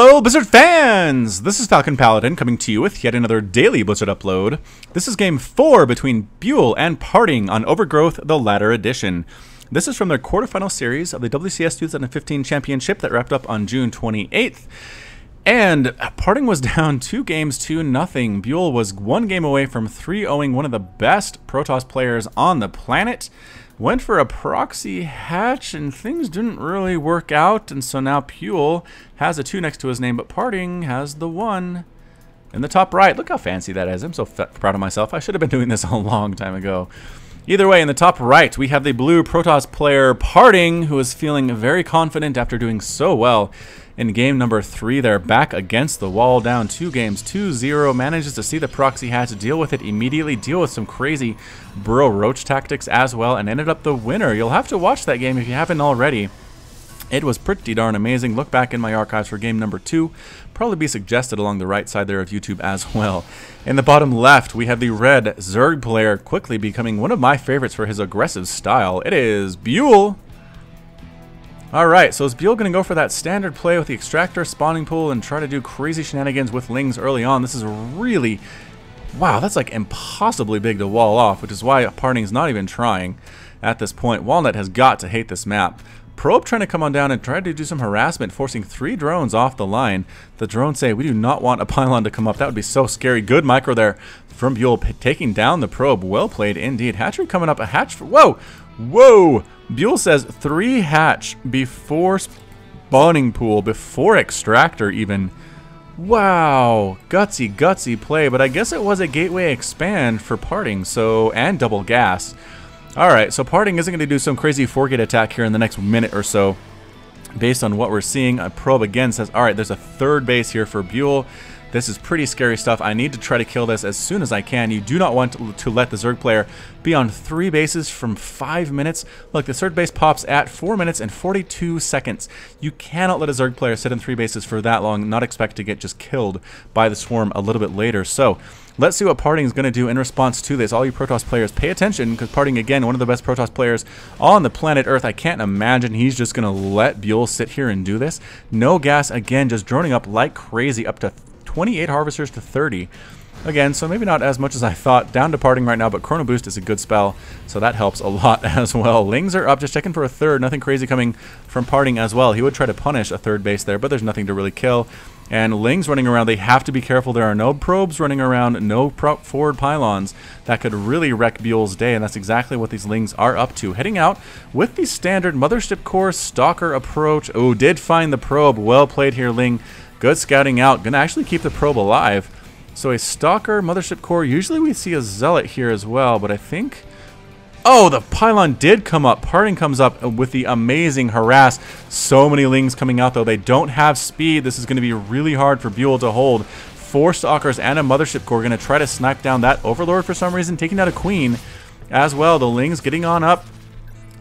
Hello, Blizzard fans! This is Falcon Paladin coming to you with yet another daily Blizzard upload. This is Game 4 between ByuL and PartinG on Overgrowth, the latter edition. This is from their quarterfinal series of the WCS 2015 Championship that wrapped up on June 28th. And PartinG was down 2 games to nothing. ByuL was 1 game away from 3-0ing one of the best Protoss players on the planet. Went for a proxy hatch and things didn't really work out, and so now ByuL has a 2 next to his name, but PartinG has the 1 in the top right. Look how fancy that is. I'm so proud of myself. I should have been doing this a long time ago. Either way, in the top right, we have the blue Protoss player PartinG, who is feeling very confident after doing so well in game number 3. They're back against the wall, down 2 games, 2-0. Manages to see the proxy hatch, deal with it immediately, deal with some crazy burrow roach tactics as well, and ended up the winner. You'll have to watch that game if you haven't already. It was pretty darn amazing. Look back in my archives for game number 2. Probably be suggested along the right side there of YouTube as well. In the bottom left, we have the red Zerg player quickly becoming one of my favorites for his aggressive style. It is ByuL. Alright, so is ByuL going to go for that standard play with the extractor spawning pool and try to do crazy shenanigans with lings early on? This is really... wow, that's like impossibly big to wall off, which is why PartinG's not even trying at this point. Walnut has got to hate this map. Probe trying to come on down and try to do some harassment, forcing 3 drones off the line. The drones say, we do not want a pylon to come up. That would be so scary. Good micro there from ByuL, taking down the probe. Well played indeed. Hatchery coming up. A hatch for... whoa! Whoa! ByuL says 3 hatch before spawning pool, before extractor even. Wow! Gutsy, gutsy play. But I guess it was a gateway expand for PartinG, so... and double gas. Alright, so PartinG isn't going to do some crazy 4-gate attack here in the next minute or so. Based on what we're seeing, a probe again says, alright, there's a 3rd base here for ByuL. This is pretty scary stuff. I need to try to kill this as soon as I can. You do not want to let the Zerg player be on 3 bases from 5 minutes. Look, the 3rd base pops at 4 minutes and 42 seconds. You cannot let a Zerg player sit in 3 bases for that long and not expect to get just killed by the swarm a little bit later. So, let's see what PartinG is going to do in response to this. All you Protoss players, pay attention, because PartinG, again, one of the best Protoss players on the planet Earth. I can't imagine he's just going to let ByuL sit here and do this. No gas, again, just droning up like crazy, up to 28 harvesters to 30. Again, so maybe not as much as I thought. Down to PartinG right now, but Chrono Boost is a good spell, so that helps a lot as well. Lings are up, just checking for a 3rd. Nothing crazy coming from PartinG as well. He would try to punish a 3rd base there, but there's nothing to really kill. And lings running around, they have to be careful. There are no probes running around, no forward pylons that could really wreck ByuL's day, and that's exactly what these lings are up to. Heading out with the standard Mothership Core Stalker approach. Oh, did find the probe. Well played here, Ling. Good scouting out. Gonna actually keep the probe alive. So a Stalker, Mothership Core. Usually we see a Zealot here as well, but I think... oh, the pylon did come up. PartinG comes up with the amazing harass. So many lings coming out, though. They don't have speed. This is going to be really hard for ByuL to hold. 4 Stalkers and a Mothership Core going to try to snipe down that Overlord for some reason, taking out a Queen as well. The lings getting on up,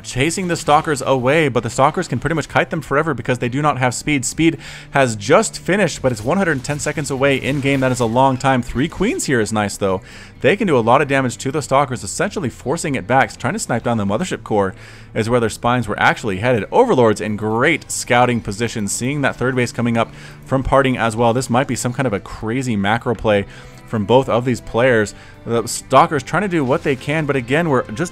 chasing the Stalkers away, but the Stalkers can pretty much kite them forever because they do not have speed. Speed has just finished, but it's 110 seconds away in-game. That is a long time. 3 Queens here is nice, though. They can do a lot of damage to the Stalkers, essentially forcing it back. Trying to snipe down the Mothership Core is where their spines were actually headed. Overlords in great scouting position, seeing that 3rd base coming up from PartinG as well. This might be some kind of a crazy macro play from both of these players. The Stalkers trying to do what they can, but again, we're just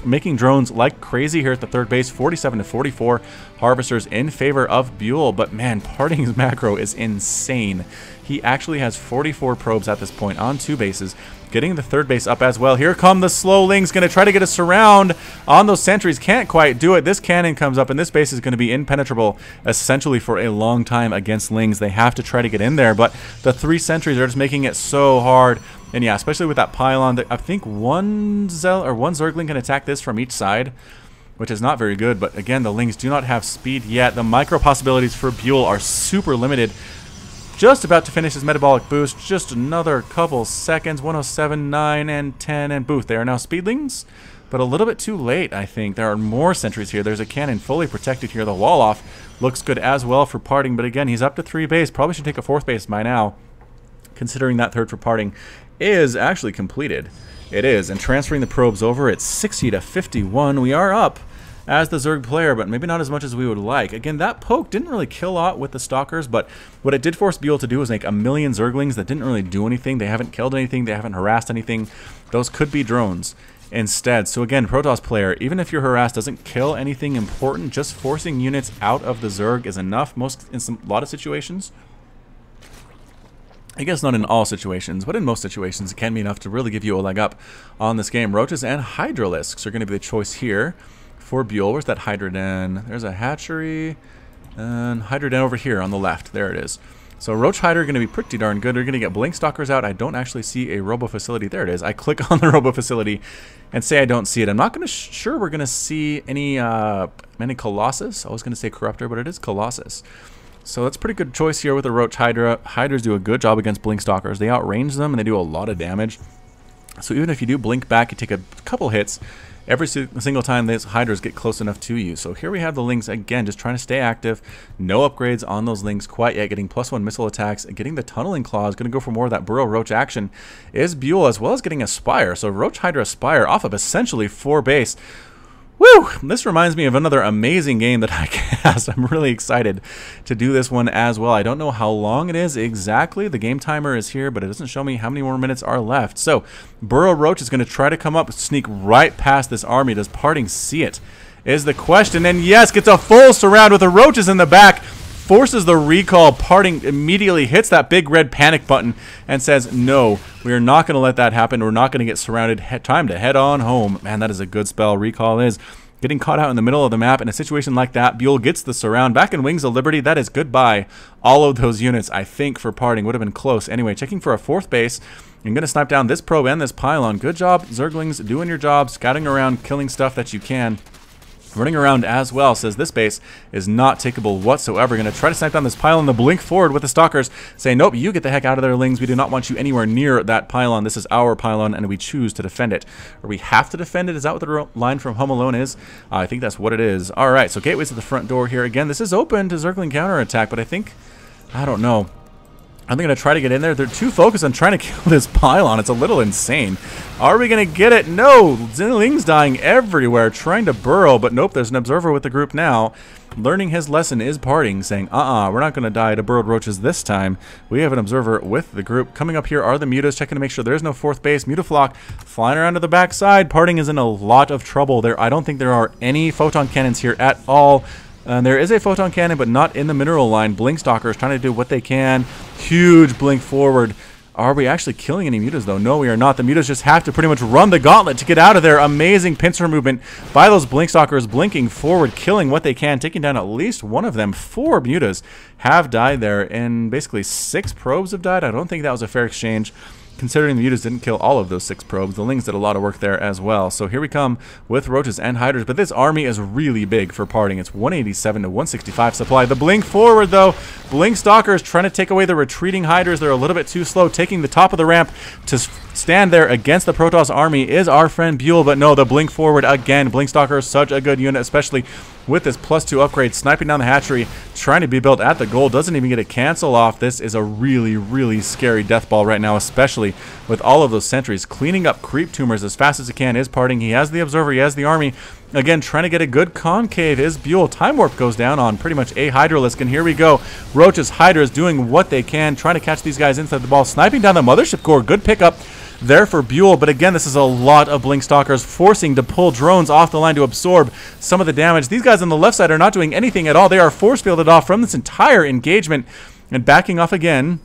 making drones like crazy here at the 3rd base. 47 to 44 harvesters in favor of ByuL, but man, PartinG's macro is insane. He actually has 44 probes at this point on 2 bases, getting the 3rd base up as well. Here come the slow lings, going to try to get a surround on those sentries. Can't quite do it. This cannon comes up, and this base is going to be impenetrable essentially for a long time against lings. They have to try to get in there, but the 3 sentries are just making it so hard. And yeah, especially with that pylon, I think one Zergling can attack this from each side, which is not very good. But again, the lings do not have speed yet. The micro possibilities for ByuL are super limited. Just about to finish his metabolic boost. Just another couple seconds. 107, 9, and 10, and boost. They are now speedlings, but a little bit too late, I think. There are more sentries here. There's a cannon fully protected here. The wall off looks good as well for PartinG, but again, he's up to 3 base. Probably should take a 4th base by now, considering that 3rd for PartinG is actually completed. It is, and transferring the probes over, it's 60 to 51. We are up as the Zerg player, but maybe not as much as we would like. Again, that poke didn't really kill a lot with the Stalkers, but what it did force ByuL to do was make a million Zerglings that didn't really do anything. They haven't killed anything. They haven't harassed anything. Those could be drones instead. So again, Protoss player, even if your harass doesn't kill anything important, just forcing units out of the Zerg is enough in a lot of situations. I guess not in all situations, but in most situations it can be enough to really give you a leg up on this game. Roaches and Hydralisks are going to be the choice here for ByuL. Where's that Hydra Den? There's a hatchery and Hydra Den over here on the left. There it is. So Roach Hydra are going to be pretty darn good. They're going to get Blink Stalkers out. I don't actually see a Robo Facility. There it is. I click on the Robo Facility and say I don't see it. I'm not going to sure we're going to see any Colossus. I was going to say Corruptor, but it is Colossus. So that's a pretty good choice here with the Roach Hydra. Hydras do a good job against Blink Stalkers. They outrange them and they do a lot of damage. So even if you do blink back, you take a couple hits. Every single time these Hydras get close enough to you. So here we have the Lings again, just trying to stay active. No upgrades on those Lings quite yet. Getting +1 missile attacks. Getting the Tunneling Claws. Going to go for more of that Burrow Roach action is ByuL, as well as getting a Spire. So Roach Hydra Spire off of essentially 4 base. Woo! This reminds me of another amazing game that I cast. I'm really excited to do this one as well. I don't know how long it is exactly. The game timer is here, but it doesn't show me how many more minutes are left. So, Burrow Roach is going to try to come up, sneak right past this army. Does PartinG see it? Is the question. And yes, gets a full surround with the Roaches in the back. Forces the recall. PartinG immediately hits that big red panic button and says, no, we are not going to let that happen. We're not going to get surrounded. Time to head on home. Man, that is a good spell. Recall is getting caught out in the middle of the map. In a situation like that, ByuL gets the surround. Back in Wings of Liberty, that is goodbye. All of those units, I think, for PartinG would have been close. Anyway, checking for a 4th base. I'm going to snipe down this probe and this pylon. Good job, Zerglings, doing your job, scouting around, killing stuff that you can. Running around as well, says this base is not takeable whatsoever. Going to try to snipe down this pylon. The blink forward with the Stalkers, saying, nope, you get the heck out of there, Lings. We do not want you anywhere near that pylon. This is our pylon, and we choose to defend it. Or we have to defend it? Is that what the line from Home Alone is? I think that's what it is. All right, so gateways at the front door here. Again, this is open to Zergling counterattack, but I don't know. I'm going to try to get in there. They're too focused on trying to kill this pylon. It's a little insane. Are we going to get it? No. Lings dying everywhere, trying to burrow, but nope, there's an observer with the group now. Learning his lesson is PartinG, saying, we're not going to die to burrowed roaches this time. We have an observer with the group. Coming up here are the Mutas, checking to make sure there's no 4th base. Mutaflock flying around to the backside. PartinG is in a lot of trouble there. I don't think there are any photon cannons here at all. There is a photon cannon, but not in the mineral line. Blink Stalkers trying to do what they can. Huge blink forward. Are we actually killing any Mutas, though? No, we are not. The Mutas just have to pretty much run the gauntlet to get out of there. Amazing pincer movement by those Blink Stalkers, blinking forward, killing what they can, taking down at least one of them. 4 Mutas have died there, and basically 6 probes have died. I don't think that was a fair exchange, considering the Mutas didn't kill all of those 6 probes. The Lings did a lot of work there as well. So here we come with Roaches and Hydras, but this army is really big for PartinG. It's 187 to 165 supply. The blink forward, though. Blink Stalkers trying to take away the retreating Hydras. They're a little bit too slow. Taking the top of the ramp to stand there against the Protoss army is our friend ByuL, but no, the blink forward again. Blink Stalker is such a good unit, especially with this +2 upgrade, sniping down the hatchery, trying to be built at the goal, doesn't even get a cancel off. This is a really, really scary death ball right now, especially with all of those sentries. Cleaning up creep tumors as fast as it can is PartinG. He has the observer, he has the army. Again, trying to get a good concave is ByuL. Time Warp goes down on pretty much a Hydralisk, and here we go. Roaches, Hydras doing what they can, trying to catch these guys inside the ball, sniping down the Mothership Core. Good pickup there for ByuL, but again, this is a lot of Blink Stalkers forcing to pull drones off the line to absorb some of the damage. These guys on the left side are not doing anything at all. They are force fielded off from this entire engagement and backing off again.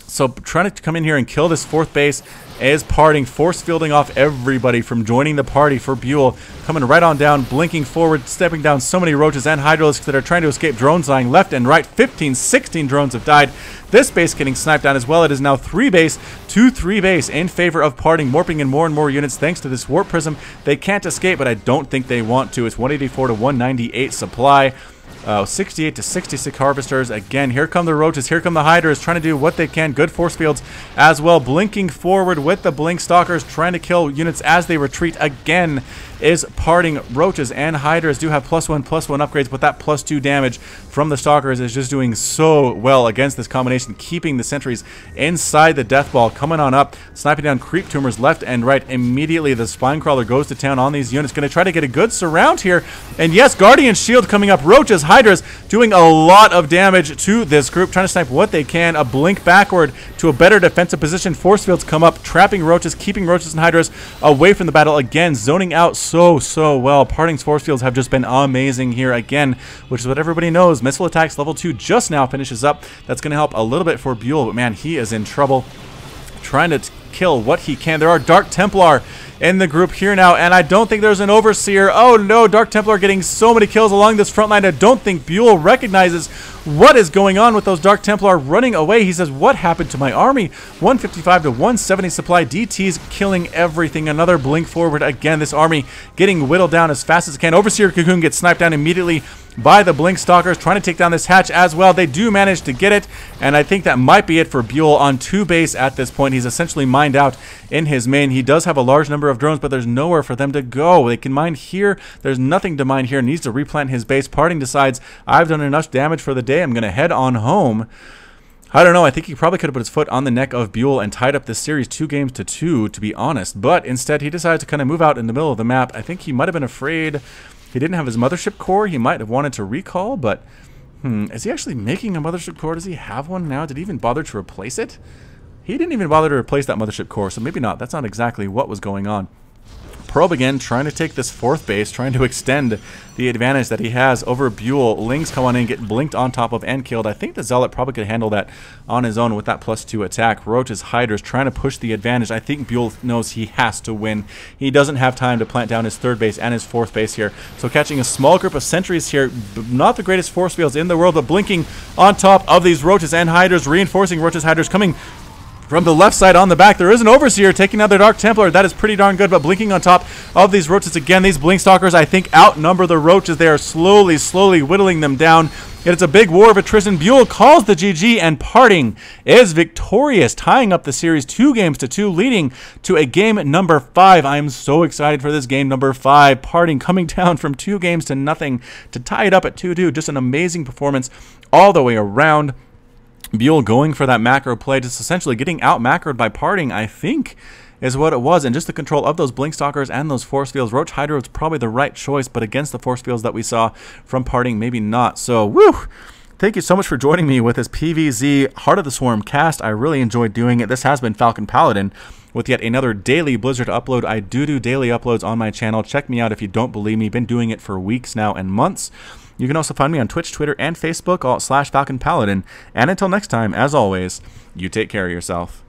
So trying to come in here and kill this 4th base is PartinG, force fielding off everybody from joining the party for ByuL. Coming right on down, blinking forward, stepping down so many Roaches and Hydralisks that are trying to escape. Drones dying left and right. 15, 16 drones have died. This base getting sniped down as well. It is now 3 base to 3 base in favor of PartinG, morphing in more and more units thanks to this Warp Prism. They can't escape, but I don't think they want to. It's 184 to 198 supply. 68 to 66 harvesters. Again, here come the roaches, here come the hydras, trying to do what they can. Good force fields as well, blinking forward with the blink stalkers, trying to kill units as they retreat. Again is PartinG. Roaches and hydras do have +1/+1 upgrades, but that +2 damage from the stalkers is just doing so well against this combination, keeping the sentries inside the death ball. Coming on up, sniping down creep tumors left and right. Immediately the spine crawler goes to town on these units, going to try to get a good surround here. And yes, guardian shield coming up. Roaches, hydras doing a lot of damage to this group, trying to snipe what they can. A blink backward to a better defensive position. Force fields come up, trapping roaches, keeping roaches and hydras away from the battle. Again, zoning out so well. PartinG's force fields have just been amazing here again, which is what everybody knows. Missile attacks level 2 just now finishes up. That's going to help a little bit for ByuL, but man, he is in trouble trying to kill what he can. There are Dark Templar in the group here now, and I don't think there's an Overseer. Oh no, Dark Templar getting so many kills along this front line. I don't think ByuL recognizes what is going on with those Dark Templar running away. He says, what happened to my army? 155 to 170 supply. DT's killing everything. Another blink forward. Again, this army getting whittled down as fast as it can. Overseer Cocoon gets sniped down immediately by the blink stalkers, trying to take down this hatch as well. They do manage to get it, and I think that might be it for ByuL on 2 base at this point. He's essentially mined out in his main. He does have a large number of drones, but there's nowhere for them to go. They can mine here. There's nothing to mine here. Needs to replant his base. PartinG decides, I've done enough damage for the day. I'm going to head on home. I don't know. I think he probably could have put his foot on the neck of ByuL and tied up this series 2 games to 2, to be honest. But instead, he decided to kind of move out in the middle of the map. I think he might have been afraid he didn't have his mothership core. He might have wanted to recall, but is he actually making a mothership core? Does he have one now? Did he even bother to replace it? He didn't even bother to replace that mothership core, so maybe not. That's not exactly what was going on. Probe again, trying to take this 4th base, trying to extend the advantage that he has over ByuL. Lings come on in, get blinked on top of and killed. I think the Zealot probably could handle that on his own with that +2 attack. Roaches, hydras trying to push the advantage. I think ByuL knows he has to win. He doesn't have time to plant down his 3rd base and his 4th base here. So catching a small group of sentries here, not the greatest force fields in the world, but blinking on top of these roaches and hydras, reinforcing roaches, hydras coming from the left side on the back. There is an Overseer taking out the Dark Templar. That is pretty darn good, but blinking on top of these roaches again. These blink stalkers, I think, outnumber the roaches. They are slowly whittling them down. It's a big war of attrition. ByuL calls the GG, and PartinG is victorious, tying up the series 2 games to 2, leading to a game number 5. I am so excited for this game number 5. PartinG coming down from 2 games to nothing to tie it up at 2-2. Just an amazing performance all the way around. ByuL going for that macro play, just essentially getting out macroed by PartinG, I think, is what it was. And just the control of those blink stalkers and those force fields. Roach Hydra was probably the right choice, but against the force fields that we saw from PartinG, maybe not. So, woo! Thank you so much for joining me with this PVZ Heart of the Swarm cast. I really enjoyed doing it. This has been Falcon Paladin with yet another daily Blizzard upload. I do daily uploads on my channel. Check me out if you don't believe me. Been doing it for weeks now and months. You can also find me on Twitch, Twitter, and Facebook, all /Falcon Paladin. And until next time, as always, you take care of yourself.